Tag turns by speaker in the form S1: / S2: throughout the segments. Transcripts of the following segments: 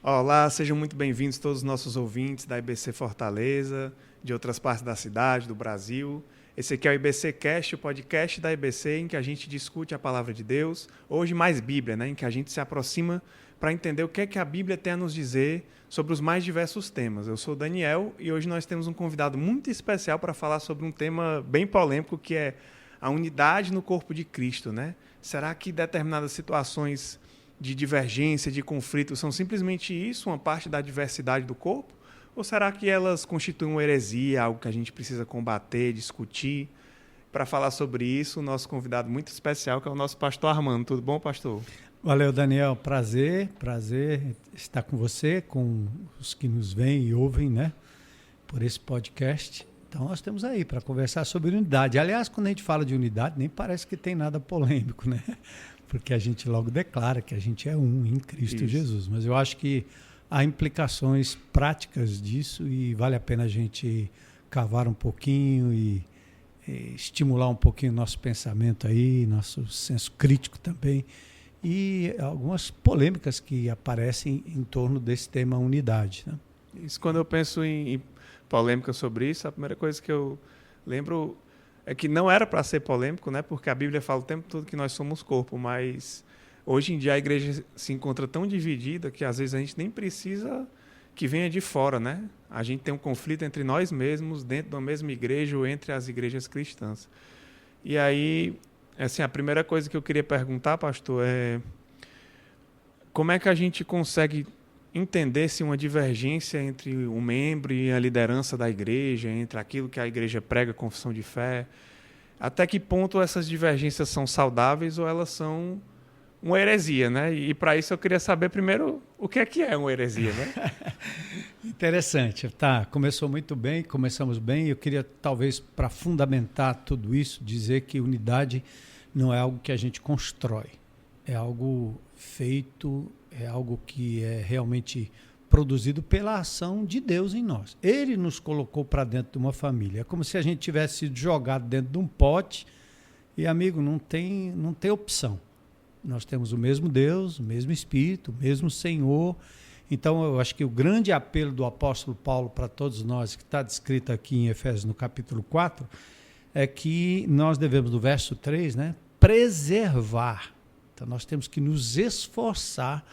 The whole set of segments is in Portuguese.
S1: Olá, sejam muito bem-vindos todos os nossos ouvintes da IBC Fortaleza, de outras partes da cidade, do Brasil. Esse aqui é o IBC Cast, o podcast da IBC, em que a gente discute a palavra de Deus, hoje mais Bíblia, né? Em que a gente se aproxima para entender o que é que a Bíblia tem a nos dizer sobre os mais diversos temas. Eu sou o Daniel e hoje nós temos um convidado muito especial para falar sobre um tema bem polêmico, que é a unidade no corpo de Cristo, né? Será que determinadas situações de divergência, de conflito, são simplesmente isso, uma parte da diversidade do corpo? Ou será que elas constituem uma heresia, algo que a gente precisa combater, discutir? Para falar sobre isso, o nosso convidado muito especial, que é o nosso pastor Armando. Tudo bom, pastor?
S2: Valeu, Daniel. Prazer estar com você, com os que nos veem e ouvem, né, por esse podcast. Então, nós estamos aí para conversar sobre unidade. Aliás, quando a gente fala de unidade, nem parece que tem nada polêmico, né? Porque a gente logo declara que a gente é um em Cristo Jesus. Mas eu acho que há implicações práticas disso e vale a pena a gente cavar um pouquinho e estimular um pouquinho o nosso pensamento aí, nosso senso crítico também, e algumas polêmicas que aparecem em torno desse tema unidade, né?
S1: Isso, quando eu penso em polêmica sobre isso, a primeira coisa que eu lembro é que não era para ser polêmico, né? Porque a Bíblia fala o tempo todo que nós somos corpo, mas hoje em dia a igreja se encontra tão dividida que às vezes a gente nem precisa que venha de fora, né? A gente tem um conflito entre nós mesmos, dentro da mesma igreja ou entre as igrejas cristãs. E aí, assim, a primeira coisa que eu queria perguntar, pastor, é como é que a gente consegue entender se uma divergência entre o membro e a liderança da igreja, entre aquilo que a igreja prega, confissão de fé, até que ponto essas divergências são saudáveis ou elas são uma heresia, né? E para isso eu queria saber primeiro o que é uma heresia, né?
S2: Interessante, tá? Começamos bem. Eu queria, talvez, para fundamentar tudo isso, dizer que unidade não é algo que a gente constrói, é algo feito, é algo que é realmente produzido pela ação de Deus em nós. Ele nos colocou para dentro de uma família. É como se a gente tivesse sido jogado dentro de um pote e, amigo, não tem opção. Nós temos o mesmo Deus, o mesmo Espírito, o mesmo Senhor. Então, eu acho que o grande apelo do apóstolo Paulo para todos nós, que está descrito aqui em Efésios, no capítulo 4, é que nós devemos, no verso 3, né, preservar. Então, nós temos que nos esforçar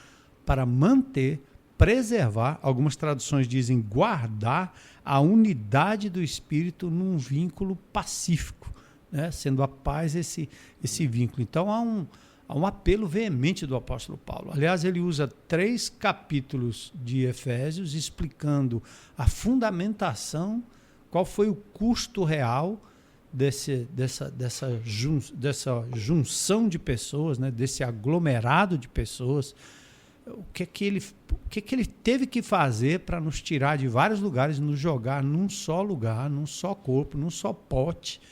S2: para manter, preservar, algumas traduções dizem guardar a unidade do Espírito num vínculo pacífico, né, sendo a paz esse vínculo. Então, há um apelo veemente do apóstolo Paulo. Aliás, ele usa 3 capítulos de Efésios explicando a fundamentação, qual foi o custo real dessa junção de pessoas, né, desse aglomerado de pessoas, o que ele teve que fazer para nos tirar de vários lugares, nos jogar num só lugar, num só corpo, num só pote.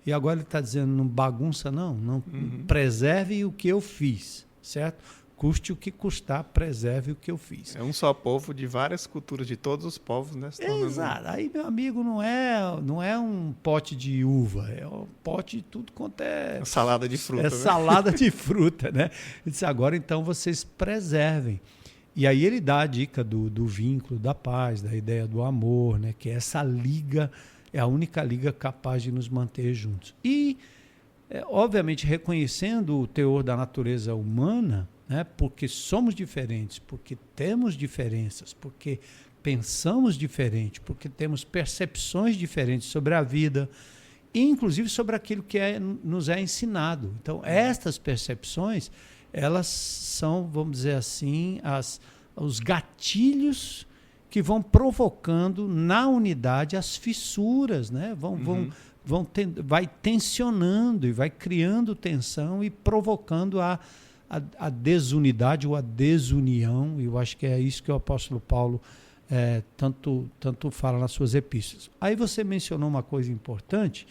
S2: E agora ele está dizendo, não bagunça não, preserve o que eu fiz, certo? Custe o que custar, preserve o que eu fiz.
S1: É um só povo de várias culturas, de todos os povos, né?
S2: Exato. Aí, meu amigo, não é um pote de uva, é um pote de tudo quanto é...
S1: Salada de fruta.
S2: É, né? Salada de fruta, né? Ele disse, agora então vocês preservem. E aí ele dá a dica do vínculo, da paz, da ideia do amor, né? Que é essa liga, é a única liga capaz de nos manter juntos. E, obviamente, reconhecendo o teor da natureza humana, né, porque somos diferentes, porque temos diferenças, porque pensamos diferente, porque temos percepções diferentes sobre a vida, e inclusive sobre aquilo que nos é ensinado. Então, estas percepções, elas são, vamos dizer assim, os gatilhos que vão provocando na unidade as fissuras, né? Vai tensionando e vai criando tensão e provocando a desunidade ou a desunião. E eu acho que é isso que o apóstolo Paulo tanto fala nas suas epístolas. Aí você mencionou uma coisa importante,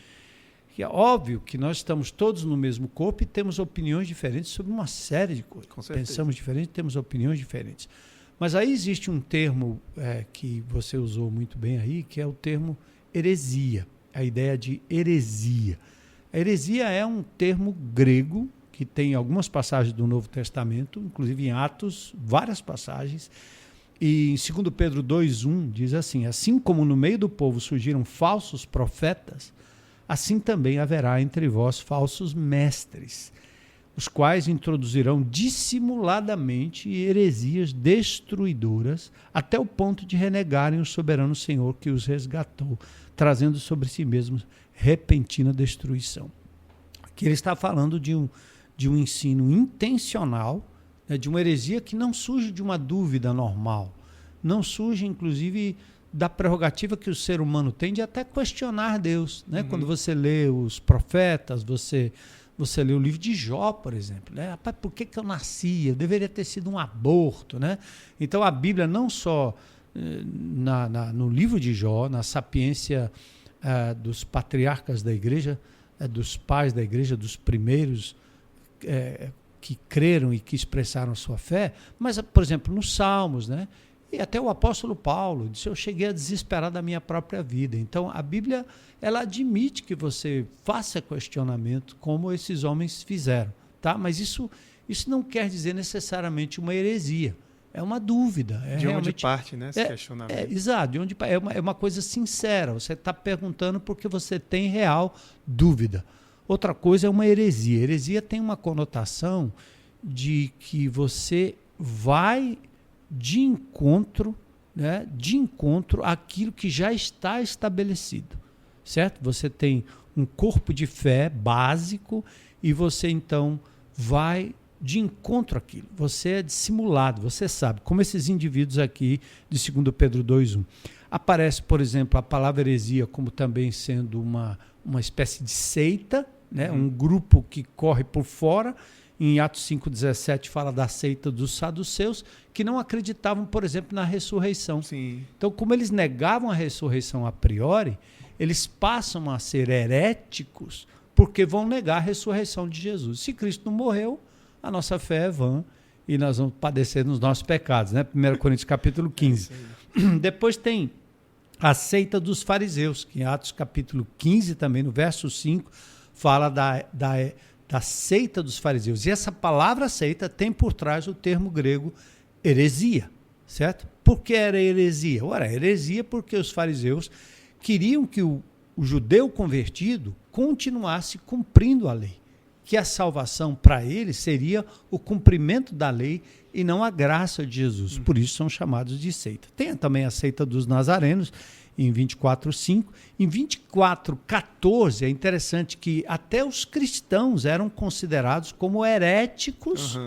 S2: que é óbvio que nós estamos todos no mesmo corpo e temos opiniões diferentes sobre uma série de coisas. Pensamos diferente, temos opiniões diferentes. Mas aí existe um termo que você usou muito bem aí, que é o termo heresia, a ideia de heresia. A heresia é um termo grego que tem algumas passagens do Novo Testamento, inclusive em Atos, várias passagens, E em 2 Pedro 2,1 diz assim: assim como no meio do povo surgiram falsos profetas, assim também haverá entre vós falsos mestres, os quais introduzirão dissimuladamente heresias destruidoras, até o ponto de renegarem o soberano Senhor que os resgatou, trazendo sobre si mesmos repentina destruição. Aqui ele está falando de um ensino intencional, né, de uma heresia que não surge de uma dúvida normal, não surge, inclusive, da prerrogativa que o ser humano tem de até questionar Deus. Né? Quando você lê os profetas, você lê o livro de Jó, por exemplo. Né? Rapaz, por que eu nasci? Eu deveria ter sido um aborto. Né? Então, a Bíblia não só no livro de Jó, na sapiência dos patriarcas da igreja, dos pais da igreja, dos primeiros que creram e que expressaram a sua fé, mas, por exemplo, nos Salmos, né? E até o apóstolo Paulo disse: eu cheguei a desesperar da minha própria vida. Então, a Bíblia, ela admite que você faça questionamento como esses homens fizeram, tá? Mas isso não quer dizer necessariamente uma heresia. É uma dúvida.
S1: De onde parte, né, esse questionamento?
S2: Exato, de onde é uma coisa sincera. Você está perguntando porque você tem real dúvida. Outra coisa é uma heresia. Heresia tem uma conotação de que você vai de encontro àquilo que já está estabelecido, certo? Você tem um corpo de fé básico e você então vai de encontro àquilo. Você é dissimulado, você sabe, como esses indivíduos aqui de 2 Pedro 2,1. Aparece, por exemplo, a palavra heresia como também sendo uma espécie de seita, né? Um grupo que corre por fora. Em Atos 5,17 fala da seita dos saduceus, que não acreditavam, por exemplo, na ressurreição.
S1: Sim.
S2: Então, como eles negavam a ressurreição a priori, eles passam a ser heréticos porque vão negar a ressurreição de Jesus. Se Cristo não morreu, a nossa fé é vã e nós vamos padecer nos nossos pecados, né? 1 Coríntios capítulo 15. Depois tem a seita dos fariseus, que em Atos capítulo 15 também, no verso 5, fala da seita dos fariseus. E essa palavra seita tem por trás o termo grego heresia, certo? Por que era heresia? Ora, heresia porque os fariseus queriam que o judeu convertido continuasse cumprindo a lei, que a salvação para ele seria o cumprimento da lei e não a graça de Jesus. Por isso são chamados de seita. Tem também a seita dos nazarenos, em 24:5. Em 24:14 é interessante que até os cristãos eram considerados como heréticos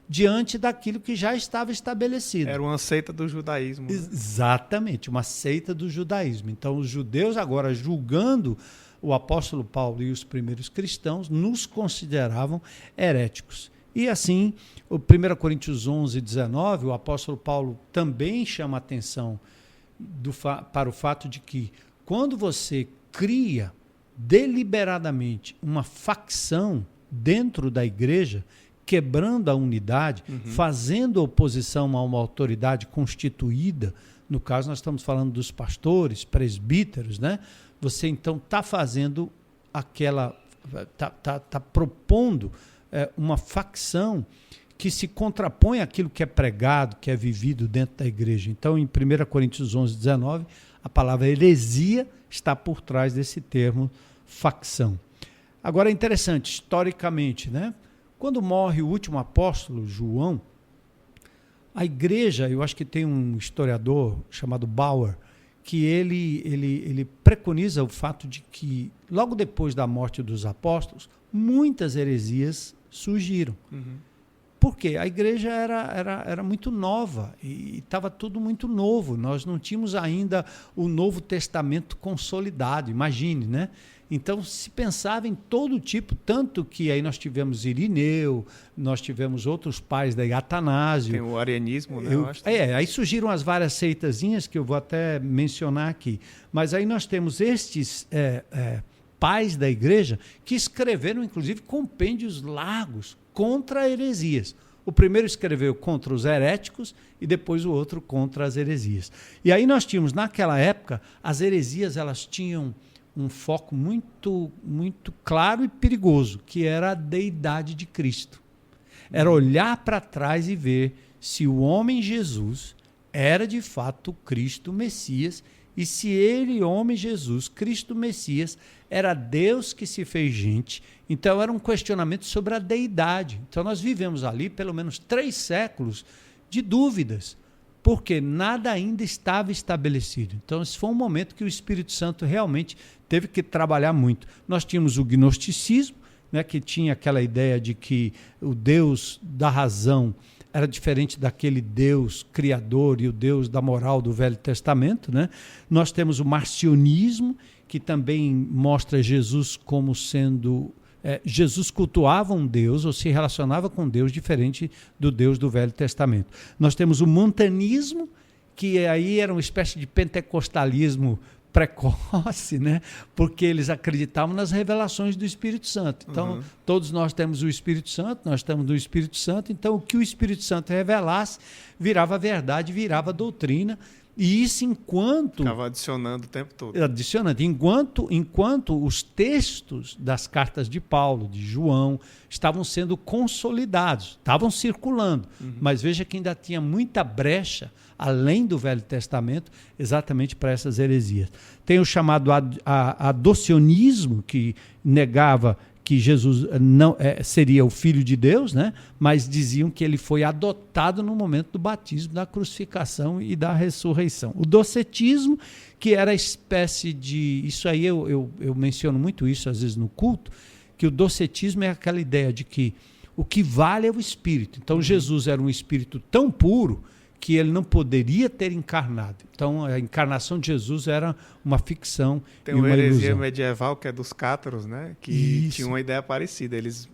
S2: diante daquilo que já estava estabelecido.
S1: Era uma seita do judaísmo. Né?
S2: Exatamente, uma seita do judaísmo. Então, os judeus agora, julgando o apóstolo Paulo e os primeiros cristãos, nos consideravam heréticos. E assim, o 1 Coríntios 11:19, o apóstolo Paulo também chama a atenção para o fato de que quando você cria deliberadamente uma facção dentro da igreja, quebrando a unidade, fazendo oposição a uma autoridade constituída, no caso nós estamos falando dos pastores, presbíteros, né? Você então está fazendo está propondo uma facção que se contrapõe àquilo que é pregado, que é vivido dentro da igreja. Então, em 1 Coríntios 11:19, a palavra heresia está por trás desse termo facção. Agora, é interessante, historicamente, né? Quando morre o último apóstolo, João, a igreja, eu acho que tem um historiador chamado Bauer, que ele preconiza o fato de que, logo depois da morte dos apóstolos, muitas heresias surgiram. Porque a igreja era muito nova e estava tudo muito novo. Nós não tínhamos ainda o Novo Testamento consolidado, imagine, né? Então se pensava em todo tipo, tanto que aí nós tivemos Irineu, nós tivemos outros pais daí, Atanásio.
S1: Tem o arianismo, né?
S2: Aí surgiram as várias seitazinhas que eu vou até mencionar aqui. Mas aí nós temos estes pais da igreja que escreveram, inclusive, compêndios largos contra heresias. O primeiro escreveu contra os heréticos e depois o outro contra as heresias. E aí nós tínhamos, naquela época, as heresias elas tinham um foco muito, muito claro e perigoso, que era a deidade de Cristo. Era olhar para trás e ver se o homem Jesus era de fato Cristo Messias, e se ele, homem Jesus, Cristo Messias, era Deus que se fez gente, então era um questionamento sobre a deidade. Então nós vivemos ali pelo menos 3 séculos de dúvidas, porque nada ainda estava estabelecido. Então esse foi um momento que o Espírito Santo realmente teve que trabalhar muito. Nós tínhamos o gnosticismo, né, que tinha aquela ideia de que o Deus da razão era diferente daquele Deus criador e o Deus da moral do Velho Testamento, né? Nós temos o marcionismo, que também mostra Jesus como sendo... Jesus cultuava um Deus ou se relacionava com Deus diferente do Deus do Velho Testamento. Nós temos o montanismo, que aí era uma espécie de pentecostalismo precoce, né? Porque eles acreditavam nas revelações do Espírito Santo. Então, todos nós temos o Espírito Santo, nós estamos no Espírito Santo, então o que o Espírito Santo revelasse virava verdade, virava doutrina, e isso enquanto...
S1: Estava adicionando o tempo todo.
S2: Adicionando. Enquanto os textos das cartas de Paulo, de João, estavam sendo consolidados, estavam circulando, mas veja que ainda tinha muita brecha, além do Velho Testamento, exatamente para essas heresias. Tem o chamado adocionismo, que negava que Jesus não seria o Filho de Deus, né? Mas diziam que ele foi adotado no momento do batismo, da crucificação e da ressurreição. O docetismo, que era a espécie de... Isso aí eu menciono muito isso, às vezes, no culto, que o docetismo é aquela ideia de que o que vale é o Espírito. Então, Jesus era um Espírito tão puro que ele não poderia ter encarnado. Então, a encarnação de Jesus era uma ficção.
S1: Tem uma heresia medieval que é dos cátaros, né? Que tinha uma ideia parecida. Eles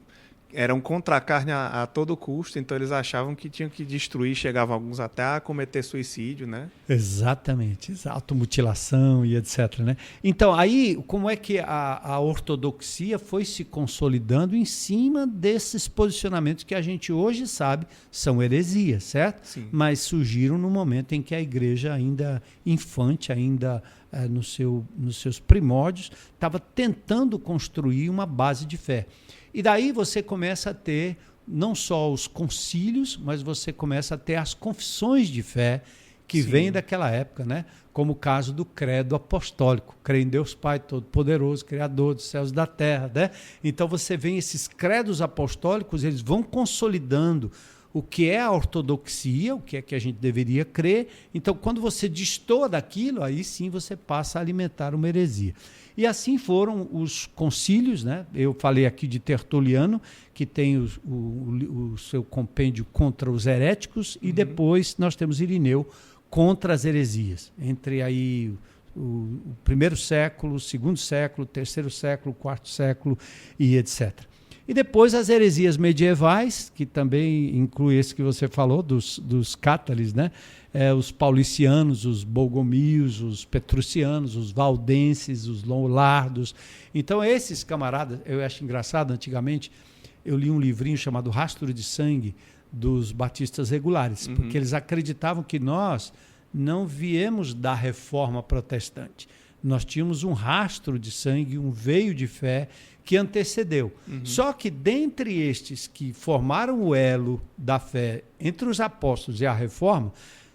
S1: eram contra a carne a todo custo, então eles achavam que tinham que destruir, chegavam alguns até a cometer suicídio, né?
S2: Exatamente, automutilação e etc, né? Então, aí, como é que a ortodoxia foi se consolidando em cima desses posicionamentos que a gente hoje sabe são heresias, certo?
S1: Sim.
S2: Mas surgiram no momento em que a igreja ainda infante, ainda nos seus primórdios, estava tentando construir uma base de fé. E daí você começa a ter não só os concílios, mas você começa a ter as confissões de fé que vêm daquela época, né? Como o caso do credo apostólico. Creio em Deus Pai Todo-Poderoso, Criador dos céus e da terra, né? Então você vê esses credos apostólicos, eles vão consolidando o que é a ortodoxia, o que é que a gente deveria crer. Então, quando você destoa daquilo, aí sim você passa a alimentar uma heresia. E assim foram os concílios, né? Eu falei aqui de Tertuliano, que tem o seu compêndio contra os heréticos, e depois nós temos Irineu contra as heresias. Entre aí o 1º século, o 2º século, o 3º século, o 4º século e etc. E depois as heresias medievais, que também inclui esse que você falou, dos cátares, né? Os paulicianos, os bolgomios, os petrucianos, os valdenses, os lollardos. Então esses camaradas, eu acho engraçado, antigamente eu li um livrinho chamado Rastro de Sangue dos batistas regulares, porque eles acreditavam que nós não viemos da reforma protestante. Nós tínhamos um rastro de sangue, um veio de fé que antecedeu. Só que dentre estes que formaram o elo da fé entre os apóstolos e a reforma,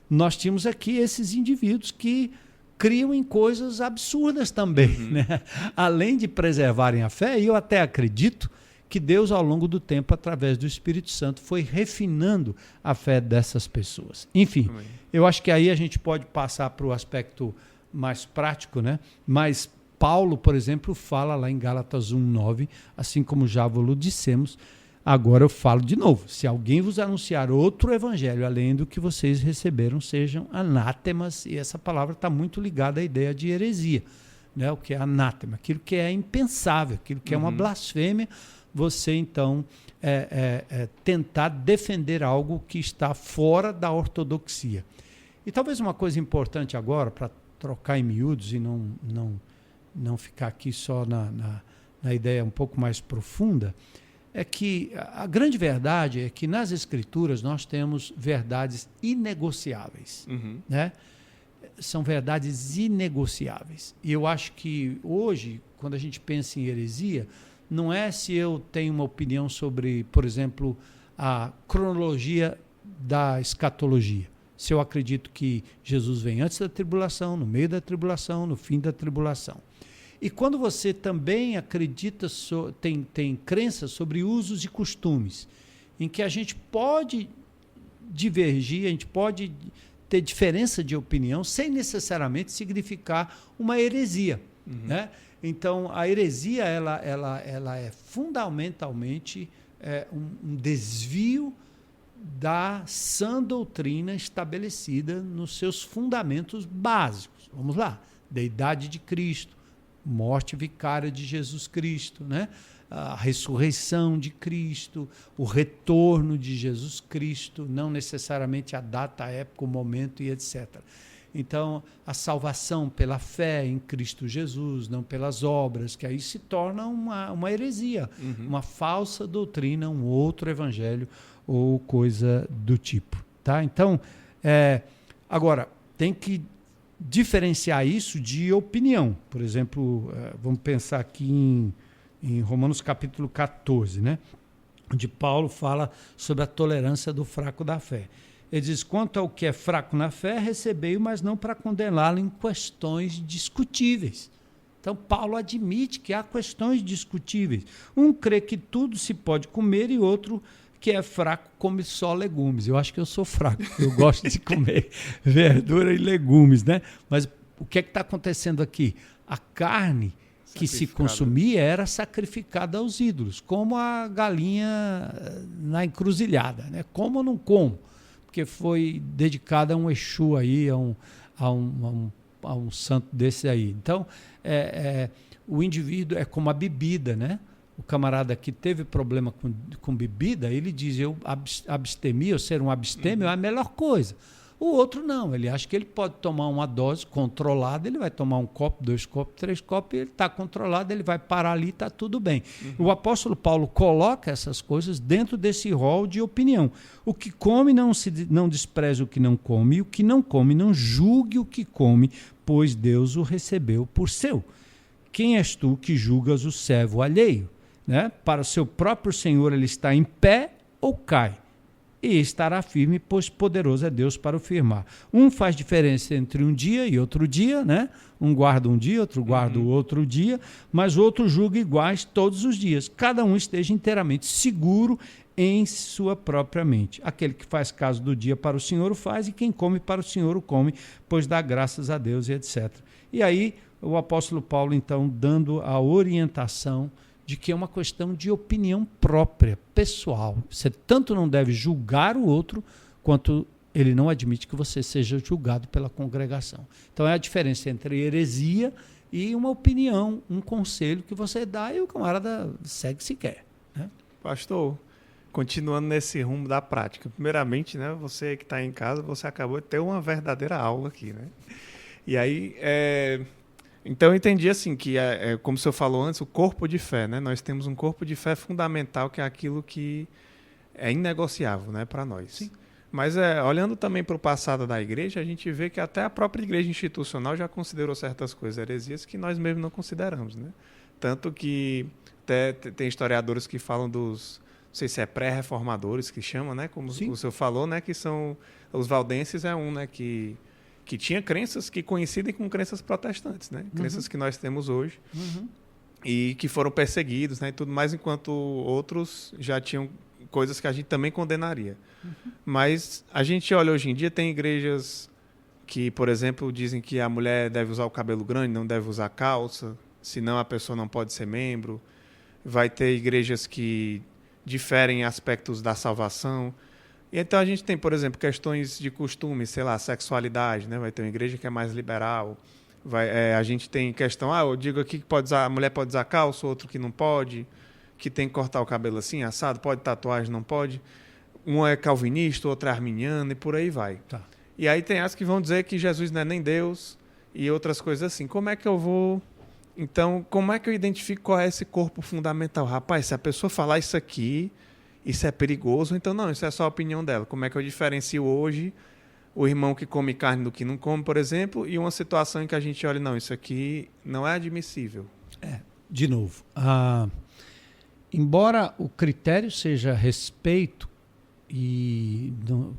S2: nós tínhamos aqui esses indivíduos que criam em coisas absurdas também, né? Além de preservarem a fé, e eu até acredito que Deus, ao longo do tempo, através do Espírito Santo, foi refinando a fé dessas pessoas. Enfim, eu acho que aí a gente pode passar para o aspecto mais prático, né? Mas Paulo, por exemplo, fala lá em Gálatas 1:9, assim como já vos dissemos, agora eu falo de novo, se alguém vos anunciar outro evangelho além do que vocês receberam, sejam anátemas, e essa palavra está muito ligada à ideia de heresia, né? O que é anátema, aquilo que é impensável, aquilo que é uma blasfêmia, você então tentar defender algo que está fora da ortodoxia. E talvez uma coisa importante agora, para trocar em miúdos e não ficar aqui só na ideia um pouco mais profunda, é que a grande verdade é que nas Escrituras nós temos verdades inegociáveis, né? São verdades inegociáveis. E eu acho que hoje, quando a gente pensa em heresia, não é se eu tenho uma opinião sobre, por exemplo, a cronologia da escatologia. Se eu acredito que Jesus vem antes da tribulação, no meio da tribulação, no fim da tribulação. E quando você também acredita, tem crença sobre usos e costumes, em que a gente pode divergir, a gente pode ter diferença de opinião, sem necessariamente significar uma heresia. Né? Então, a heresia ela é fundamentalmente um desvio da sã doutrina estabelecida nos seus fundamentos básicos. Vamos lá, deidade de Cristo, morte vicária de Jesus Cristo, né? A ressurreição de Cristo, o retorno de Jesus Cristo, não necessariamente a data, a época, o momento e etc. Então, a salvação pela fé em Cristo Jesus, não pelas obras, que aí se torna uma heresia, uma falsa doutrina, um outro evangelho ou coisa do tipo. Tá? Então, agora, tem que diferenciar isso de opinião. Por exemplo, vamos pensar aqui em Romanos capítulo 14, né? Onde Paulo fala sobre a tolerância do fraco da fé. Ele diz, quanto ao que é fraco na fé, recebei-o, mas não para condená-lo em questões discutíveis. Então, Paulo admite que há questões discutíveis. Um crê que tudo se pode comer e outro que é fraco come só legumes. Eu acho que eu sou fraco, eu gosto de comer verdura e legumes, né? Mas o que é que está acontecendo aqui? A carne que se consumia era sacrificada aos ídolos, como a galinha na encruzilhada, né? Como ou não como? Porque foi dedicada a um Exu aí, a um santo desse aí. Então, o indivíduo é como a bebida, né? O camarada que teve problema com bebida, ele diz, abstemia, ou ser um abstêmio é a melhor coisa. O outro não, ele acha que ele pode tomar uma dose controlada, ele vai tomar 1 copo, 2 copos, 3 copos, ele está controlado, ele vai parar ali, está tudo bem. O apóstolo Paulo coloca essas coisas dentro desse rol de opinião. O que come não despreze o que não come, e o que não come não julgue o que come, pois Deus o recebeu por seu. Quem és tu que julgas o servo alheio? Né? Para o seu próprio Senhor ele está em pé ou cai, e estará firme, pois poderoso é Deus para o firmar. Um faz diferença entre um dia e outro dia, né? Um guarda um dia, outro guarda o outro dia, mas o outro julga iguais todos os dias. Cada um esteja inteiramente seguro em sua própria mente. Aquele que faz caso do dia para o Senhor o faz, e quem come para o Senhor o come, pois dá graças a Deus e etc. E aí o apóstolo Paulo, então, dando a orientação de que é uma questão de opinião própria, pessoal. Você tanto não deve julgar o outro, quanto ele não admite que você seja julgado pela congregação. Então é a diferença entre heresia e uma opinião, um conselho que você dá e o camarada segue se quer. Né?
S1: Pastor, continuando nesse rumo da prática, primeiramente, né, você que está em casa, você acabou de ter uma verdadeira aula aqui, né? E aí, então eu entendi assim que, como o senhor falou antes, o corpo de fé, né? Nós temos um corpo de fé fundamental, que é aquilo que é inegociável, né, para nós.
S2: Sim.
S1: Mas olhando também para o passado da igreja, a gente vê que até a própria igreja institucional já considerou certas coisas heresias que nós mesmos não consideramos, né? Tanto que até tem historiadores que falam dos, não sei se é pré-reformadores que chamam, né? Como
S2: Sim.
S1: o senhor falou, né? Que são os valdenses, né? Que tinha crenças que coincidem com crenças protestantes, né? Crenças que nós temos hoje e que foram perseguidos, né? E tudo mais, enquanto outros já tinham coisas que a gente também condenaria. Mas a gente olha hoje em dia, tem igrejas que, por exemplo, dizem que a mulher deve usar o cabelo grande, não deve usar calça, senão a pessoa não pode ser membro. Vai ter igrejas que diferem aspectos da salvação. E então a gente tem, por exemplo, questões de costume, sei lá, sexualidade, né? Vai ter uma igreja que é mais liberal. A gente tem questão, eu digo aqui que a mulher pode usar calça, outro que não pode, que tem que cortar o cabelo assim, assado, pode tatuagem, não pode. Um é calvinista, outro é arminiano, e por aí vai.
S2: Tá.
S1: E aí tem as que vão dizer que Jesus não é nem Deus e outras coisas assim. Como é que eu vou... Então, como é que eu identifico qual é esse corpo fundamental? Rapaz, se a pessoa falar isso aqui, isso é perigoso, então não, isso é só a opinião dela. Como é que eu diferencio hoje o irmão que come carne do que não come, por exemplo, e uma situação em que a gente olha, não, isso aqui não é admissível.
S2: De novo, embora o critério seja respeito,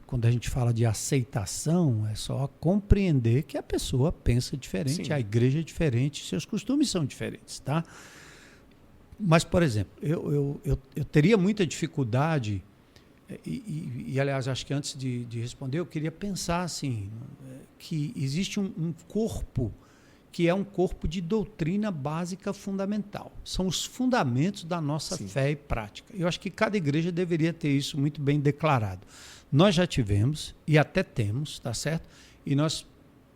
S2: quando a gente fala de aceitação, é só compreender que a pessoa pensa diferente,
S1: Sim.
S2: a igreja é diferente, seus costumes são diferentes, tá? Mas, por exemplo, eu teria muita dificuldade, aliás, acho que antes de responder, eu queria pensar assim, que existe um corpo que é um corpo de doutrina básica fundamental. São os fundamentos da nossa
S1: Sim.
S2: fé e prática. Eu acho que cada igreja deveria ter isso muito bem declarado. Nós já tivemos e até temos, tá certo? E nós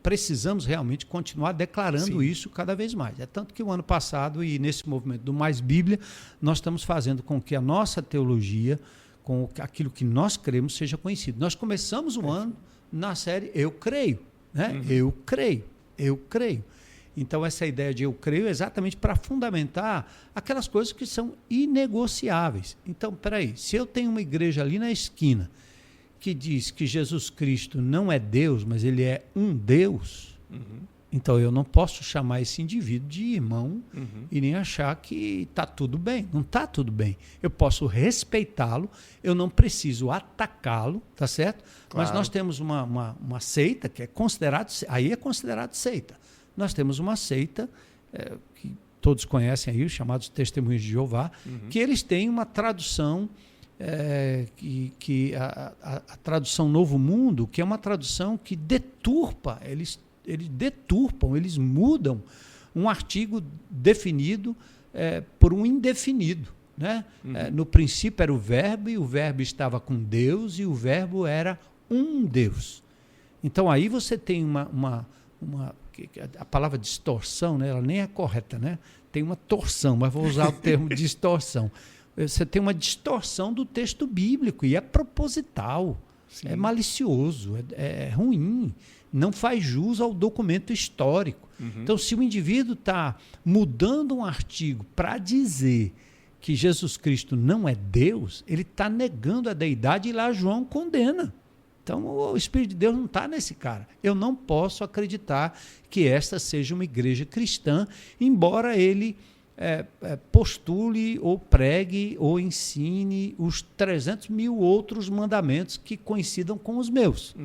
S2: precisamos realmente continuar declarando
S1: Sim.
S2: isso cada vez mais. É tanto que o ano passado, e nesse movimento do Mais Bíblia, nós estamos fazendo com que a nossa teologia, com aquilo que nós cremos, seja conhecido. Nós começamos o ano na série Eu Creio, né? Eu creio, eu creio. Então, essa ideia de eu creio é exatamente para fundamentar aquelas coisas que são inegociáveis. Então, peraí, se eu tenho uma igreja ali na esquina que diz que Jesus Cristo não é Deus, mas ele é um Deus, então eu não posso chamar esse indivíduo de irmão e nem achar que está tudo bem. Não está tudo bem. Eu posso respeitá-lo, eu não preciso atacá-lo, tá certo?
S1: Claro.
S2: Mas nós temos uma seita que é considerado, aí é considerado seita. Nós temos uma seita que todos conhecem aí, os chamados Testemunhos de Jeová, que eles têm uma tradução, a tradução Novo Mundo, que é uma tradução que deturpa, eles deturpam, eles mudam um artigo definido por um indefinido. Né? No princípio era o verbo, e o verbo estava com Deus, e o verbo era um Deus. Então aí você tem a palavra distorção, né? Ela nem é correta, né? Tem uma torção, mas vou usar o termo distorção. Você tem uma distorção do texto bíblico, e é proposital,
S1: Sim.
S2: é malicioso, é ruim, não faz jus ao documento histórico. Então, se o indivíduo está mudando um artigo para dizer que Jesus Cristo não é Deus, ele está negando a deidade, e lá João condena. Então, o Espírito de Deus não está nesse cara. Eu não posso acreditar que esta seja uma igreja cristã, embora ele postule, ou pregue, ou ensine os 300 mil outros mandamentos que coincidam com os meus.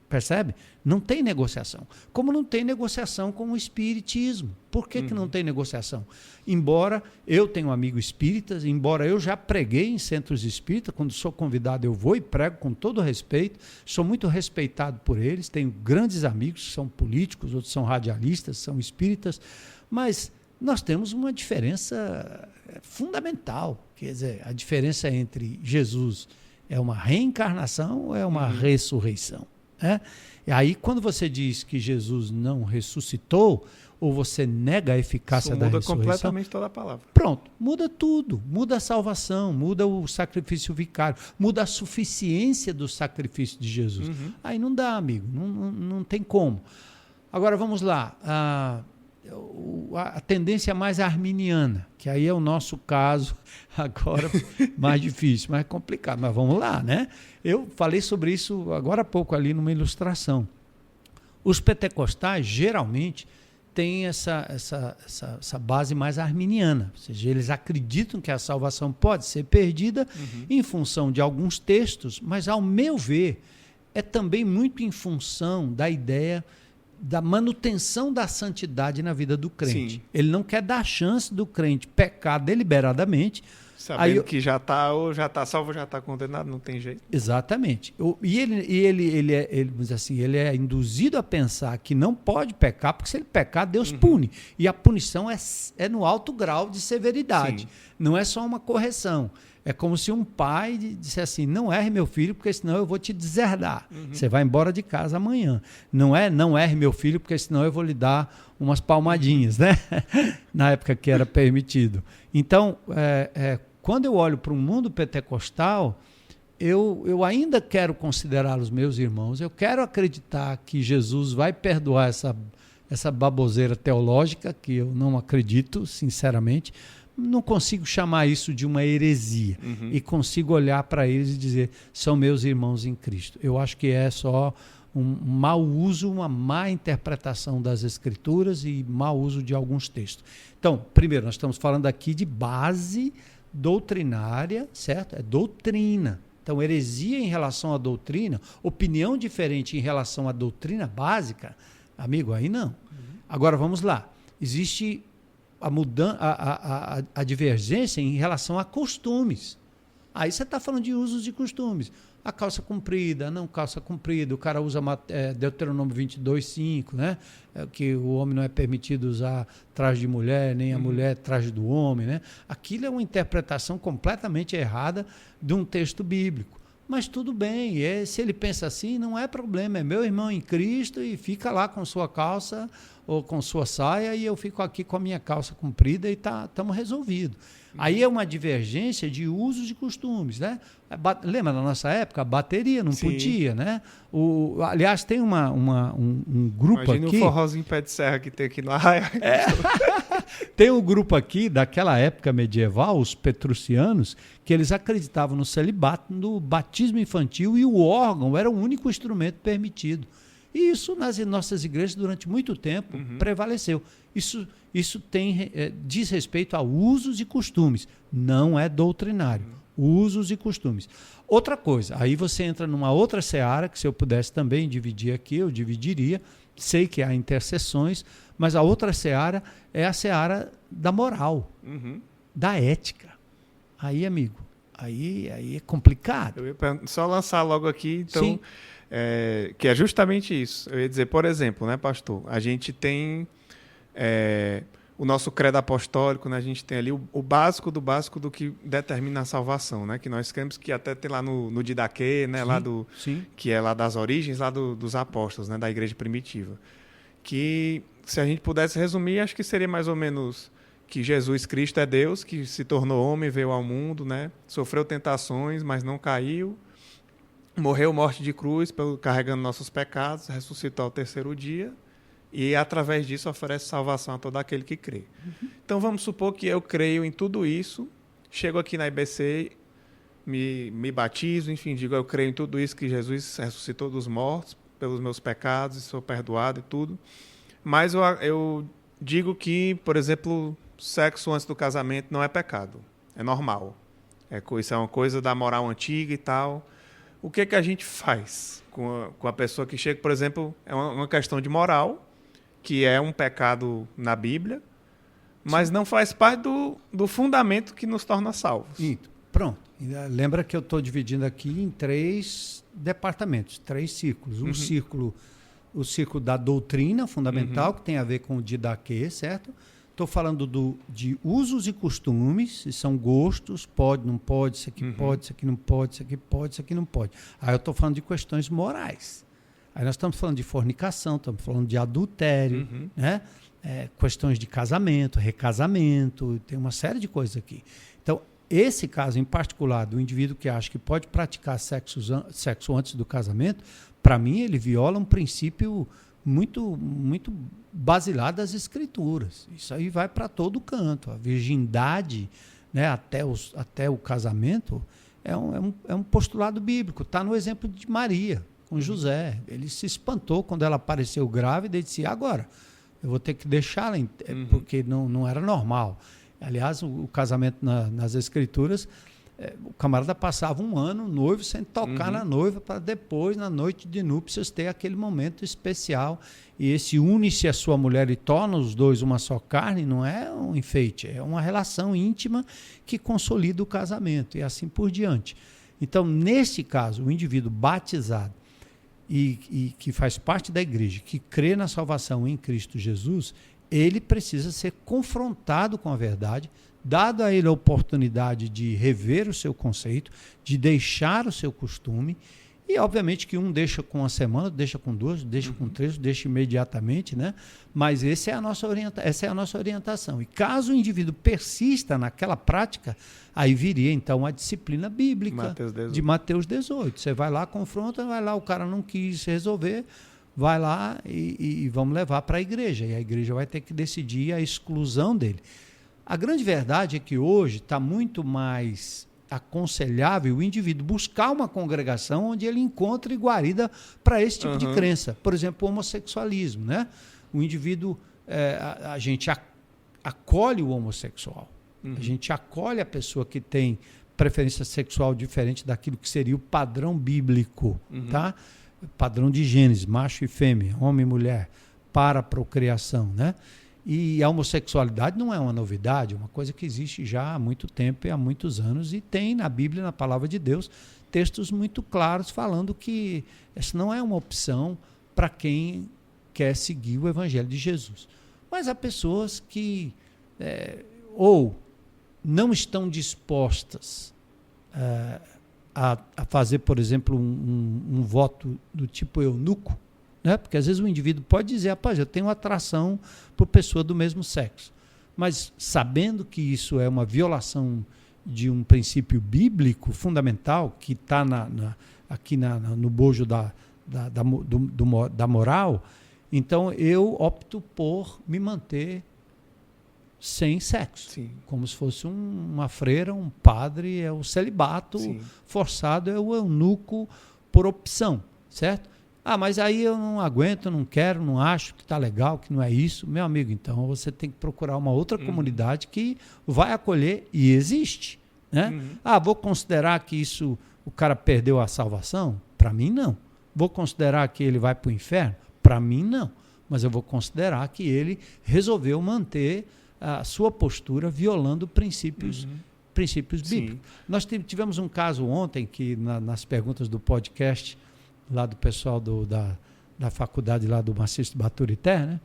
S2: Percebe? Não tem negociação. Como não tem negociação com o espiritismo. Por que não tem negociação? Embora eu tenha amigos espíritas, embora eu já preguei em centros espíritas, quando sou convidado eu vou e prego com todo respeito, sou muito respeitado por eles, tenho grandes amigos que são políticos, outros são radialistas, são espíritas, mas nós temos uma diferença fundamental. Quer dizer, a diferença entre Jesus é uma reencarnação ou é uma ressurreição? E aí, quando você diz que Jesus não ressuscitou, ou você nega a eficácia da ressurreição,
S1: muda completamente toda a palavra.
S2: Pronto, muda tudo. Muda a salvação, muda o sacrifício vicário, muda a suficiência do sacrifício de Jesus. Aí não dá, amigo, não tem como. Agora, vamos lá. A tendência mais arminiana, que aí é o nosso caso agora mais difícil, mais complicado, mas vamos lá, né? Eu falei sobre isso agora há pouco ali numa ilustração. Os pentecostais geralmente têm essa base mais arminiana, ou seja, eles acreditam que a salvação pode ser perdida em função de alguns textos, mas ao meu ver é também muito em função da ideia da manutenção da santidade na vida do crente.
S1: Sim.
S2: Ele não quer dar chance do crente pecar deliberadamente.
S1: Sabendo que já está salvo, já está condenado, não tem jeito.
S2: Exatamente. Ele é induzido a pensar que não pode pecar, porque se ele pecar, Deus pune. E a punição é no alto grau de severidade.
S1: Sim.
S2: Não é só uma correção. É como se um pai dissesse assim, não erre meu filho, porque senão eu vou te deserdar. Você vai embora de casa amanhã. Não erre meu filho, porque senão eu vou lhe dar umas palmadinhas, né? Na época que era permitido. Então, quando eu olho para o mundo pentecostal, eu ainda quero considerá-los meus irmãos, eu quero acreditar que Jesus vai perdoar essa baboseira teológica, que eu não acredito, sinceramente. Não consigo chamar isso de uma heresia e consigo olhar para eles e dizer, são meus irmãos em Cristo. Eu acho que é só um mau uso, uma má interpretação das Escrituras e mau uso de alguns textos. Então, primeiro, nós estamos falando aqui de base doutrinária, certo? É doutrina. Então, heresia em relação à doutrina, opinião diferente em relação à doutrina básica, amigo, aí não. Agora, vamos lá. Existe a divergência em relação a costumes. Aí você está falando de usos e costumes. A calça comprida, não calça comprida, o cara usa Deuteronômio 22:5, né? Que o homem não é permitido usar traje de mulher, nem a mulher traje do homem, né? Aquilo é uma interpretação completamente errada de um texto bíblico. Mas tudo bem, se ele pensa assim, não é problema, é meu irmão em Cristo e fica lá com sua calça ou com sua saia e eu fico aqui com a minha calça comprida e estamos resolvidos. Aí é uma divergência de usos e costumes, né? Lembra, na nossa época, a bateria não podia, né? Aliás, tem um grupo
S1: Imagina
S2: aqui...
S1: Imagina o forrozinho pé de serra que tem aqui no Arraial.
S2: Tem um grupo aqui, daquela época medieval, os petrucianos, que eles acreditavam no celibato, no batismo infantil, e o órgão era o único instrumento permitido. E isso nas nossas igrejas durante muito tempo prevaleceu. Isso diz respeito a usos e costumes, não é doutrinário. Usos e costumes. Outra coisa, aí você entra numa outra seara, que se eu pudesse também dividir aqui, eu dividiria. Sei que há interseções, mas a outra seara é a seara da moral, da ética. Aí, amigo, aí é complicado.
S1: Eu ia só lançar logo aqui, então... que é justamente isso. Eu ia dizer, por exemplo, né, pastor, a gente tem o nosso credo apostólico, né, a gente tem ali o básico do que determina a salvação, né, que nós cremos que até tem lá no Didaquê, né, que é lá das origens, lá dos apóstolos, né, da igreja primitiva. Que, se a gente pudesse resumir, acho que seria mais ou menos que Jesus Cristo é Deus, que se tornou homem, veio ao mundo, né, sofreu tentações, mas não caiu, morreu morte de cruz, carregando nossos pecados, ressuscitou ao terceiro dia e, através disso, oferece salvação a todo aquele que crê. Então, vamos supor que eu creio em tudo isso, chego aqui na IBC, me batizo, enfim, digo, eu creio em tudo isso, que Jesus ressuscitou dos mortos pelos meus pecados e sou perdoado e tudo. Mas eu digo que, por exemplo, sexo antes do casamento não é pecado, é normal. Isso é uma coisa da moral antiga e tal. O que a gente faz com a pessoa que chega, por exemplo, é uma questão de moral, que é um pecado na Bíblia, mas não faz parte do fundamento que nos torna salvos.
S2: Pronto. Lembra que eu estou dividindo aqui em 3 departamentos, 3 círculos. O círculo da doutrina fundamental, que tem a ver com o didaquê, certo? Estou falando de usos e costumes, se são gostos, pode, não pode, isso aqui pode, isso aqui não pode, isso aqui pode, isso aqui não pode. Aí eu estou falando de questões morais. Aí nós estamos falando de fornicação, estamos falando de adultério, né? Questões de casamento, recasamento, tem uma série de coisas aqui. Então, esse caso em particular do indivíduo que acha que pode praticar sexo antes do casamento, para mim ele viola um princípio muito, muito basilar das Escrituras. Isso aí vai para todo canto. A virgindade, né, até o casamento é um postulado bíblico. Está no exemplo de Maria com José. Ele se espantou quando ela apareceu grávida e disse, agora, eu vou ter que deixá-la, porque não era normal. Aliás, o casamento nas Escrituras, o camarada passava 1 ano noivo sem tocar na noiva, para depois, na noite de núpcias, ter aquele momento especial. E esse une-se a sua mulher e torna os dois uma só carne, não é um enfeite, é uma relação íntima que consolida o casamento e assim por diante. Então, nesse caso, o indivíduo batizado e que faz parte da igreja, que crê na salvação em Cristo Jesus, ele precisa ser confrontado com a verdade, dado a ele a oportunidade de rever o seu conceito, de deixar o seu costume, e obviamente que um deixa com 1 semana, deixa com 2, deixa com 3, deixa imediatamente, né? Mas essa é a nossa orientação. E caso o indivíduo persista naquela prática, aí viria então a disciplina bíblica de Mateus 18. Você vai lá, confronta, vai lá, o cara não quis resolver, vai lá e vamos levar para a igreja. E a igreja vai ter que decidir a exclusão dele. A grande verdade é que hoje está muito mais aconselhável o indivíduo buscar uma congregação onde ele encontre guarida para esse tipo de crença. Por exemplo, o homossexualismo, né? O indivíduo, a gente acolhe o homossexual. A gente acolhe a pessoa que tem preferência sexual diferente daquilo que seria o padrão bíblico, tá? Padrão de Gênesis, macho e fêmea, homem e mulher, para a procriação, né? E a homossexualidade não é uma novidade, é uma coisa que existe já há muito tempo e há muitos anos, e tem na Bíblia, na Palavra de Deus, textos muito claros falando que essa não é uma opção para quem quer seguir o Evangelho de Jesus. Mas há pessoas que ou não estão dispostas a fazer, por exemplo, um voto do tipo eunuco, né? Porque às vezes o indivíduo pode dizer, rapaz, eu tenho atração por pessoa do mesmo sexo, mas sabendo que isso é uma violação de um princípio bíblico fundamental que está aqui no bojo da moral, então eu opto por me manter sem sexo.
S1: Sim.
S2: Como se fosse uma freira, um padre, é o celibato
S1: Sim.
S2: forçado, é o eunuco por opção, certo? Mas aí eu não aguento, não quero, não acho que está legal, que não é isso. Meu amigo, então você tem que procurar uma outra comunidade que vai acolher, e existe, né? Vou considerar que isso, o cara perdeu a salvação? Para mim, não. Vou considerar que ele vai para o inferno? Para mim, não. Mas eu vou considerar que ele resolveu manter a sua postura violando princípios bíblicos. Nós tivemos um caso ontem que nas perguntas do podcast lá do pessoal da faculdade lá do Maciço de Baturité, né?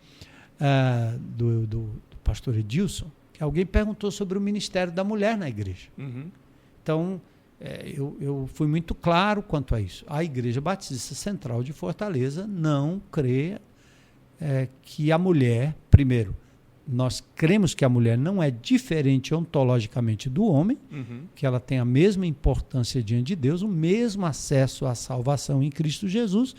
S2: Do pastor Edilson, que alguém perguntou sobre o ministério da mulher na igreja. Então, eu fui muito claro quanto a isso. A Igreja Batista Central de Fortaleza não crê que a mulher, primeiro, nós cremos que a mulher não é diferente ontologicamente do homem, que ela tem a mesma importância diante de Deus, o mesmo acesso à salvação em Cristo Jesus,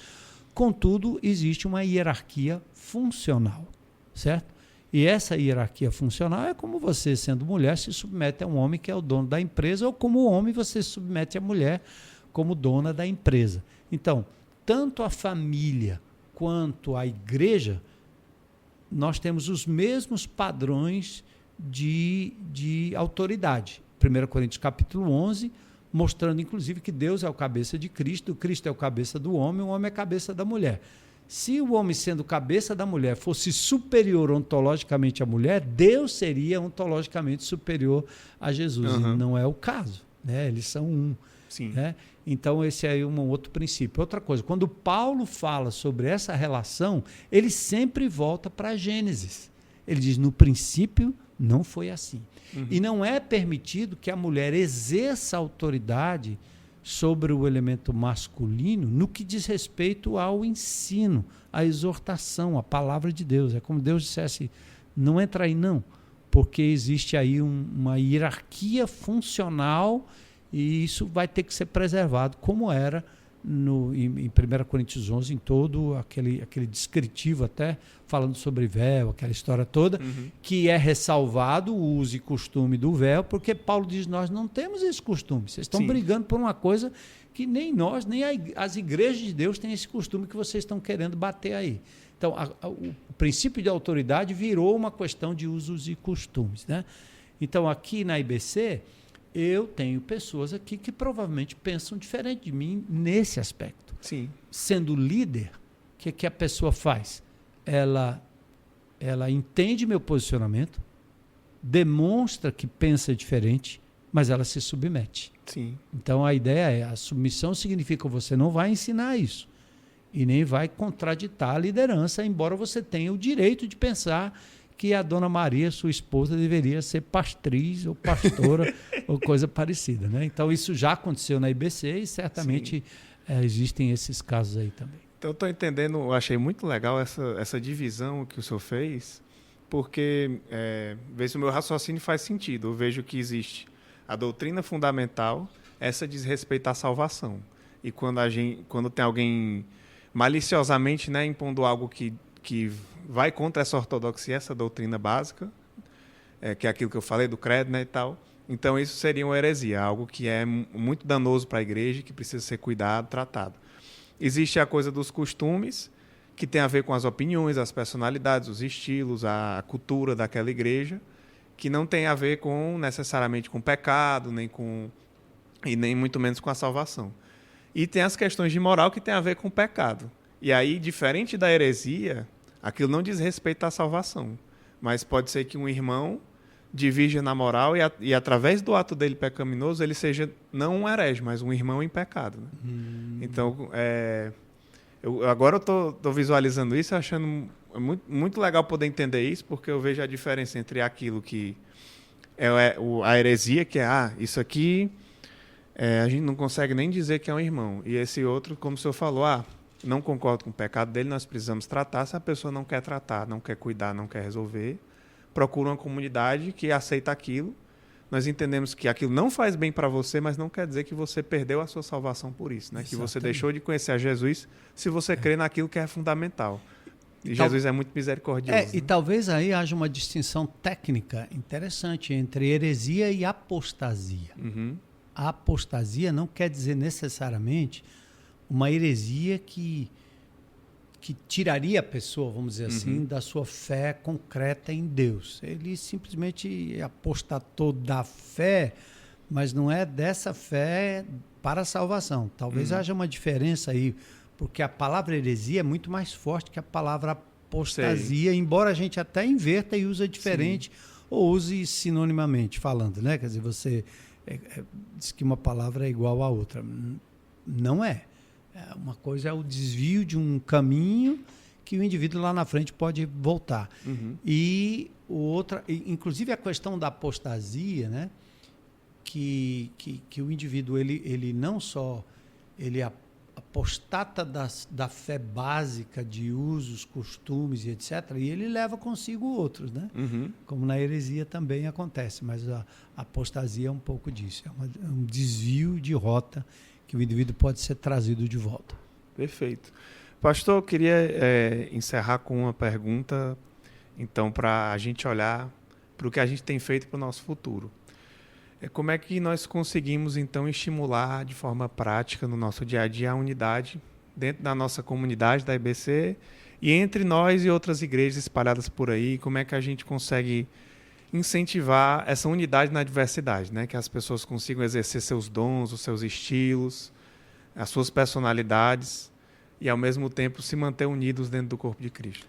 S2: contudo, existe uma hierarquia funcional, certo? E essa hierarquia funcional é como você, sendo mulher, se submete a um homem que é o dono da empresa, ou como homem você se submete a mulher como dona da empresa. Então, tanto a família quanto a igreja, nós temos os mesmos padrões de autoridade. 1 Coríntios capítulo 11, mostrando inclusive que Deus é o cabeça de Cristo, Cristo é o cabeça do homem, o homem é a cabeça da mulher. Se o homem, sendo cabeça da mulher, fosse superior ontologicamente à mulher, Deus seria ontologicamente superior a Jesus. E não é o caso, né? Eles são um.
S1: Sim.
S2: Né? Então, esse é um outro princípio. Outra coisa, quando Paulo fala sobre essa relação, ele sempre volta para Gênesis. Ele diz, no princípio, não foi assim. E não é permitido que a mulher exerça autoridade sobre o elemento masculino no que diz respeito ao ensino, à exortação, à palavra de Deus. É como Deus dissesse, não entra aí não, porque existe aí uma hierarquia funcional e isso vai ter que ser preservado, como era em 1 Coríntios 11, em todo aquele descritivo até, falando sobre véu, aquela história toda, que é ressalvado o uso e costume do véu, porque Paulo diz, nós não temos esse costume, vocês estão brigando por uma coisa que nem nós, nem as igrejas de Deus têm esse costume que vocês estão querendo bater aí. Então, o princípio de autoridade virou uma questão de usos e costumes, né? Então, aqui na IBC, eu tenho pessoas aqui que provavelmente pensam diferente de mim nesse aspecto.
S1: Sim.
S2: Sendo líder, o que a pessoa faz? Ela entende meu posicionamento, demonstra que pensa diferente, mas ela se submete.
S1: Sim.
S2: Então, a ideia a submissão significa que você não vai ensinar isso e nem vai contraditar a liderança, embora você tenha o direito de pensar que a dona Maria, sua esposa, deveria ser pastriz ou pastora ou coisa parecida, né? Então, isso já aconteceu na IBC e certamente existem esses casos aí também.
S1: Então, eu estou entendendo, eu achei muito legal essa divisão que o senhor fez, porque vê se o meu raciocínio faz sentido. Eu vejo que existe a doutrina fundamental, essa diz respeito à salvação. E quando tem alguém maliciosamente, né, impondo algo que vai contra essa ortodoxia, essa doutrina básica, que é aquilo que eu falei do credo, né, e tal. Então, isso seria uma heresia, algo que é muito danoso para a igreja, que precisa ser cuidado, tratado. Existe a coisa dos costumes, que tem a ver com as opiniões, as personalidades, os estilos, a cultura daquela igreja, que não tem a ver necessariamente com pecado, nem com e nem muito menos com a salvação. E tem as questões de moral que tem a ver com o pecado. E aí, diferente da heresia, aquilo não diz respeito à salvação. Mas pode ser que um irmão divirja na moral e através do ato dele pecaminoso, ele seja não um herege, mas um irmão em pecado. Né? Então, agora eu estou visualizando isso, achando muito, muito legal poder entender isso, porque eu vejo a diferença entre aquilo que a heresia, que é, isso aqui a gente não consegue nem dizer que é um irmão. E esse outro, como o senhor falou, não concordo com o pecado dele, nós precisamos tratar. Se a pessoa não quer tratar, não quer cuidar, não quer resolver, procura uma comunidade que aceita aquilo. Nós entendemos que aquilo não faz bem para você, mas não quer dizer que você perdeu a sua salvação por isso, né? Que você deixou de conhecer a Jesus se você crê naquilo que é fundamental. E Jesus é muito misericordioso.
S2: E talvez aí haja uma distinção técnica interessante entre heresia e apostasia. A apostasia não quer dizer necessariamente uma heresia que tiraria a pessoa, vamos dizer assim, da sua fé concreta em Deus. Ele simplesmente apostatou da fé, mas não é dessa fé para a salvação. Talvez haja uma diferença aí, porque a palavra heresia é muito mais forte que a palavra apostasia, embora a gente até inverta e use diferente, ou use sinonimamente falando, né? Quer dizer, você diz que uma palavra é igual à outra. Não é. Uma coisa é o desvio de um caminho que o indivíduo lá na frente pode voltar. E outra, inclusive a questão da apostasia, né? Que o indivíduo ele não só ele apostata da fé básica de usos, costumes e etc., e ele leva consigo outros, né? Como na heresia também acontece, mas a apostasia é um pouco disso, é um desvio de rota que o indivíduo pode ser trazido de volta.
S1: Perfeito. Pastor, eu queria encerrar com uma pergunta, então, para a gente olhar para o que a gente tem feito para o nosso futuro. Como é que nós conseguimos, então, estimular de forma prática no nosso dia a dia a unidade dentro da nossa comunidade da IBC e entre nós e outras igrejas espalhadas por aí? Como é que a gente consegue incentivar essa unidade na diversidade, né? Que as pessoas consigam exercer seus dons, os seus estilos, as suas personalidades e, ao mesmo tempo, se manter unidos dentro do corpo de Cristo.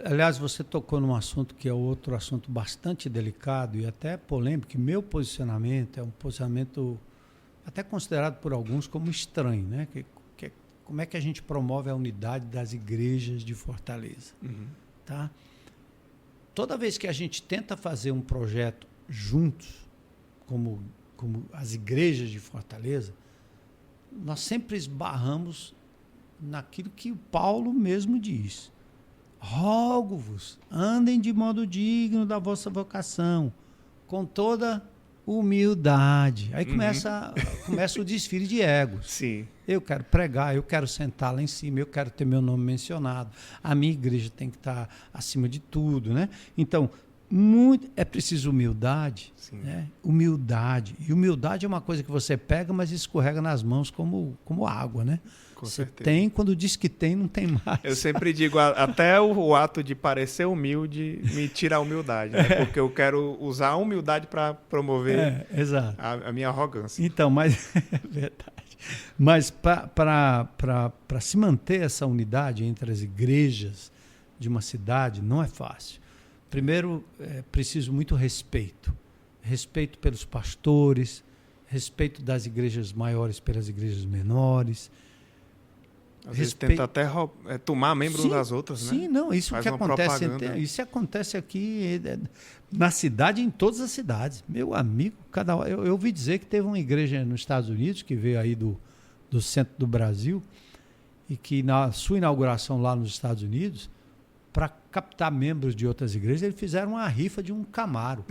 S2: Aliás, você tocou num assunto que é outro assunto bastante delicado e até polêmico. Meu posicionamento é um posicionamento até considerado por alguns como estranho, né? Como é que a gente promove a unidade das igrejas de Fortaleza? Tá? Toda vez que a gente tenta fazer um projeto juntos, como as igrejas de Fortaleza, nós sempre esbarramos naquilo que o Paulo mesmo diz. Rogo-vos, andem de modo digno da vossa vocação, com toda humildade. Aí começa o desfile de egos.
S1: Sim.
S2: Eu quero pregar, eu quero sentar lá em cima, eu quero ter meu nome mencionado. A minha igreja tem que estar acima de tudo, né? Então, é preciso humildade, né? Humildade. E humildade é uma coisa que você pega, mas escorrega nas mãos como água, né?
S1: Com
S2: você
S1: certeza.
S2: Tem, quando diz que tem, não tem mais.
S1: Eu sempre digo, até o ato de parecer humilde me tira a humildade, né? Porque eu quero usar a humildade para promover a minha arrogância.
S2: Então, mas é verdade. Mas para se manter essa unidade entre as igrejas de uma cidade não é fácil. Primeiro, é preciso muito respeito. Respeito pelos pastores, respeito das igrejas maiores pelas igrejas menores.
S1: Às vezes tenta até tomar membro das outras, né?
S2: Sim, não, isso que acontece. Isso acontece aqui na cidade, em todas as cidades. Meu amigo, eu ouvi dizer que teve uma igreja nos Estados Unidos, que veio aí do centro do Brasil, e que na sua inauguração lá nos Estados Unidos, para captar membros de outras igrejas, eles fizeram uma rifa de um Camaro.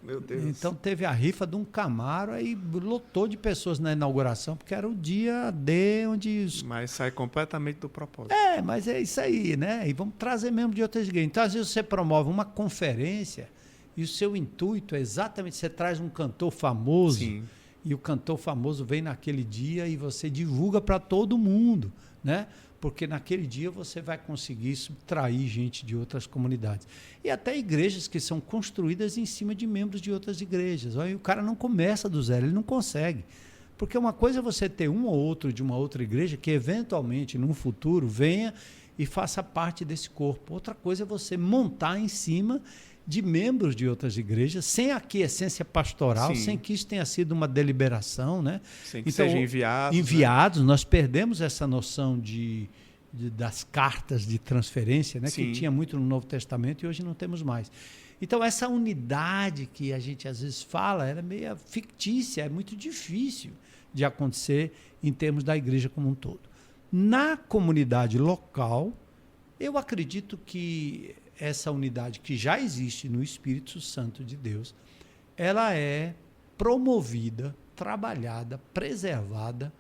S1: Meu Deus.
S2: Então teve a rifa de um Camaro, aí lotou de pessoas na inauguração, porque era o dia D onde...
S1: Mas sai completamente do propósito.
S2: Mas é isso aí, né? E vamos trazer membros de outras igrejas. Então, às vezes você promove uma conferência e o seu intuito é exatamente, você traz um cantor famoso.
S1: Sim.
S2: E o cantor famoso vem naquele dia e você divulga para todo mundo, né? porque naquele dia você vai conseguir subtrair gente de outras comunidades. E até igrejas que são construídas em cima de membros de outras igrejas. Aí o cara não começa do zero, ele não consegue. Porque uma coisa é você ter um ou outro de uma outra igreja que eventualmente, num futuro, venha e faça parte desse corpo. Outra coisa é você montar em cima de membros de outras igrejas, sem a essência pastoral,
S1: Sim.
S2: sem que isso tenha sido uma deliberação, né?
S1: Sem que sejam enviados.
S2: Enviados, né? Nós perdemos essa noção das cartas de transferência, né? Que tinha muito no Novo Testamento e hoje não temos mais. Então, essa unidade que a gente às vezes fala, era meio fictícia, é muito difícil de acontecer em termos da igreja como um todo. Na comunidade local, eu acredito que essa unidade que já existe no Espírito Santo de Deus, ela é promovida, trabalhada, preservada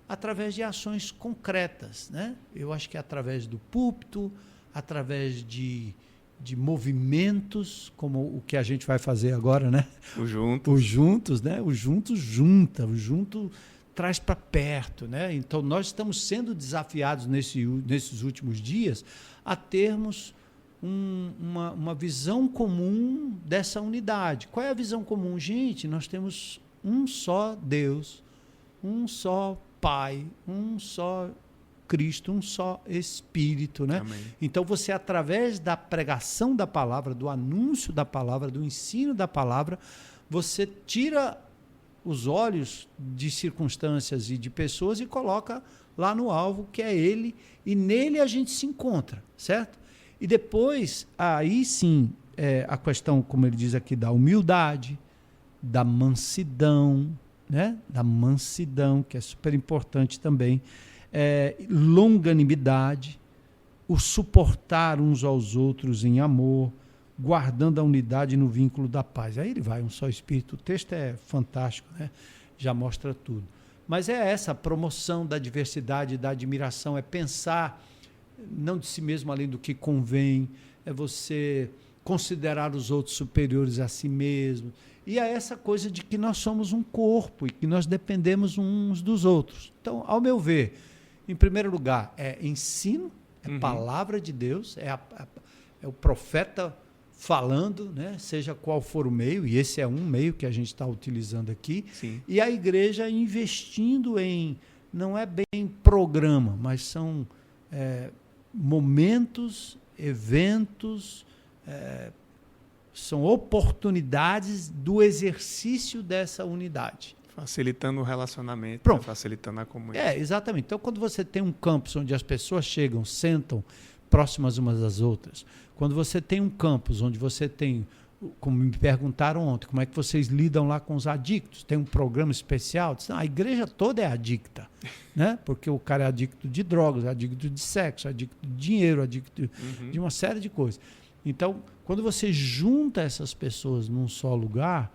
S2: através de ações concretas, né? Eu acho que é através do púlpito, através de movimentos, como o que a gente vai fazer agora, né?
S1: O Juntos.
S2: O Juntos, né? O Juntos junta, o Junto traz para perto, né? Então, nós estamos sendo desafiados nesses últimos dias a termos uma visão comum dessa unidade. Qual é a visão comum? Gente, nós temos um só Deus, um só Pai, um só Cristo, um só Espírito, né?
S1: Amém.
S2: Então, você, através da pregação da palavra, do anúncio da palavra, do ensino da palavra, você tira os olhos de circunstâncias e de pessoas e coloca lá no alvo, que é Ele, e nele a gente se encontra, certo? E depois, aí sim, a questão, como ele diz aqui, da humildade, da mansidão, né? Da mansidão, que é super importante também, longanimidade, o suportar uns aos outros em amor, guardando a unidade no vínculo da paz. Aí ele vai, um só Espírito. O texto é fantástico, né? Já mostra tudo. Mas é essa promoção da diversidade, da admiração, é pensar não de si mesmo além do que convém, é você considerar os outros superiores a si mesmo. E é essa coisa de que nós somos um corpo e que nós dependemos uns dos outros. Então, ao meu ver, em primeiro lugar, é ensino, é palavra de Deus, é o profeta falando, né? Seja qual for o meio, e esse é um meio que a gente está utilizando aqui,
S1: Sim.
S2: E a igreja investindo não é bem programa, mas são momentos, eventos, são oportunidades do exercício dessa unidade.
S1: Facilitando o relacionamento,
S2: Pronto.
S1: Facilitando a comunidade.
S2: Exatamente. Então, quando você tem um campus onde as pessoas chegam, sentam próximas umas das outras, quando você tem um campus onde você tem, como me perguntaram ontem, como é que vocês lidam lá com os adictos? Tem um programa especial? A igreja toda é adicta, né? Porque o cara é adicto de drogas, adicto de sexo, adicto de dinheiro, adicto de uma série de coisas. Então, quando você junta essas pessoas num só lugar,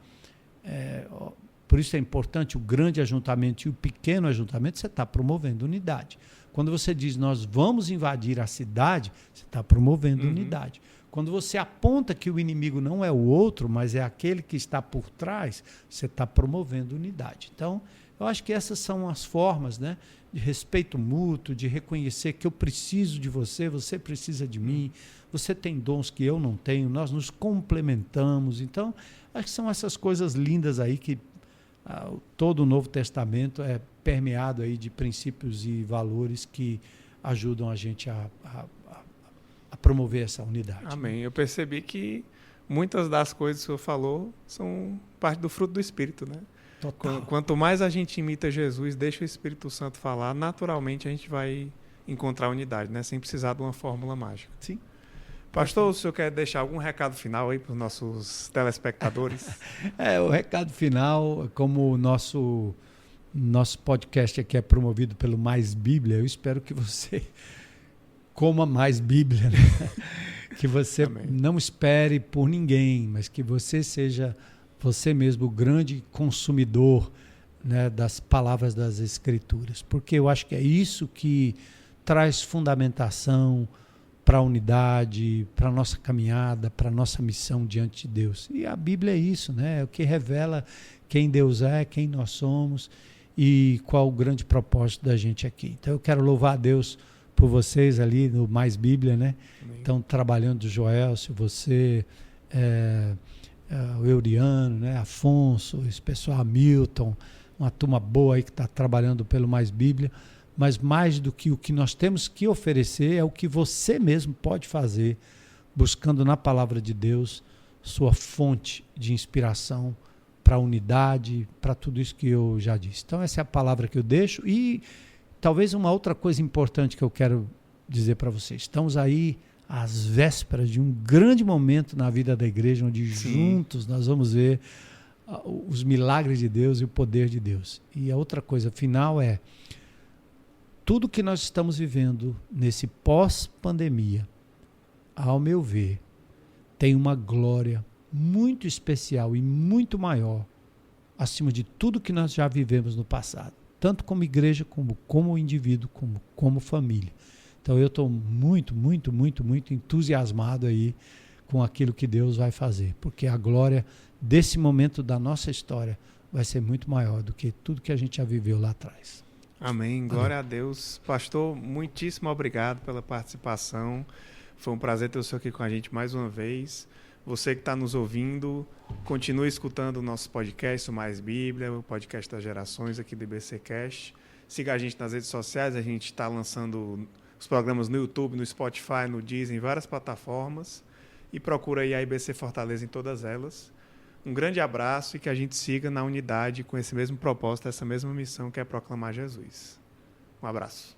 S2: por isso é importante o grande ajuntamento e o pequeno ajuntamento, você está promovendo unidade. Quando você diz, nós vamos invadir a cidade, você está promovendo unidade. Quando você aponta que o inimigo não é o outro, mas é aquele que está por trás, você está promovendo unidade. Então, eu acho que essas são as formas, né, de respeito mútuo, de reconhecer que eu preciso de você, você precisa de mim, você tem dons que eu não tenho, nós nos complementamos. Então, acho que são essas coisas lindas aí que todo o Novo Testamento é permeado aí de princípios e valores que ajudam a gente a promover essa unidade.
S1: Amém. Eu percebi que muitas das coisas que o senhor falou são parte do fruto do Espírito, né?
S2: Total.
S1: Quanto mais a gente imita Jesus, deixa o Espírito Santo falar, naturalmente a gente vai encontrar unidade, né? Sem precisar de uma fórmula mágica.
S2: Sim.
S1: Pastor, o senhor quer deixar algum recado final aí para os nossos telespectadores?
S2: O recado final, como o nosso podcast aqui é promovido pelo Mais Bíblia, eu espero que você coma mais Bíblia, né? Que você
S1: Amém.
S2: Não espere por ninguém, mas que você seja você mesmo o grande consumidor, né, das palavras das Escrituras, porque eu acho que é isso que traz fundamentação para a unidade, para a nossa caminhada, para a nossa missão diante de Deus. E a Bíblia é isso, né? É o que revela quem Deus é, quem nós somos e qual o grande propósito da gente aqui. Então eu quero louvar a Deus por vocês ali no Mais Bíblia, né?
S1: Amém.
S2: Estão trabalhando, Joel, se você, o Euriano, né? Afonso, esse pessoal, Hamilton, uma turma boa aí que está trabalhando pelo Mais Bíblia, mas mais do que o que nós temos que oferecer é o que você mesmo pode fazer, buscando na palavra de Deus sua fonte de inspiração para a unidade, para tudo isso que eu já disse. Então essa é a palavra que eu deixo e talvez uma outra coisa importante que eu quero dizer para vocês. Estamos aí às vésperas de um grande momento na vida da igreja, onde juntos nós vamos ver os milagres de Deus e o poder de Deus. E a outra coisa final é tudo que nós estamos vivendo nesse pós-pandemia, ao meu ver, tem uma glória muito especial e muito maior acima de tudo que nós já vivemos no passado, tanto como igreja, como indivíduo, como família. Então eu estou muito, muito, muito, muito entusiasmado aí com aquilo que Deus vai fazer, porque a glória desse momento da nossa história vai ser muito maior do que tudo que a gente já viveu lá atrás.
S1: Amém. Glória a Deus. Pastor, muitíssimo obrigado pela participação. Foi um prazer ter o senhor aqui com a gente mais uma vez. Você que está nos ouvindo, continue escutando o nosso podcast, o Mais Bíblia, o podcast das gerações aqui do IBCcast. Siga a gente nas redes sociais, a gente está lançando os programas no YouTube, no Spotify, no Deezer, em várias plataformas. E procura aí a IBC Fortaleza em todas elas. Um grande abraço e que a gente siga na unidade com esse mesmo propósito, essa mesma missão que é proclamar Jesus. Um abraço.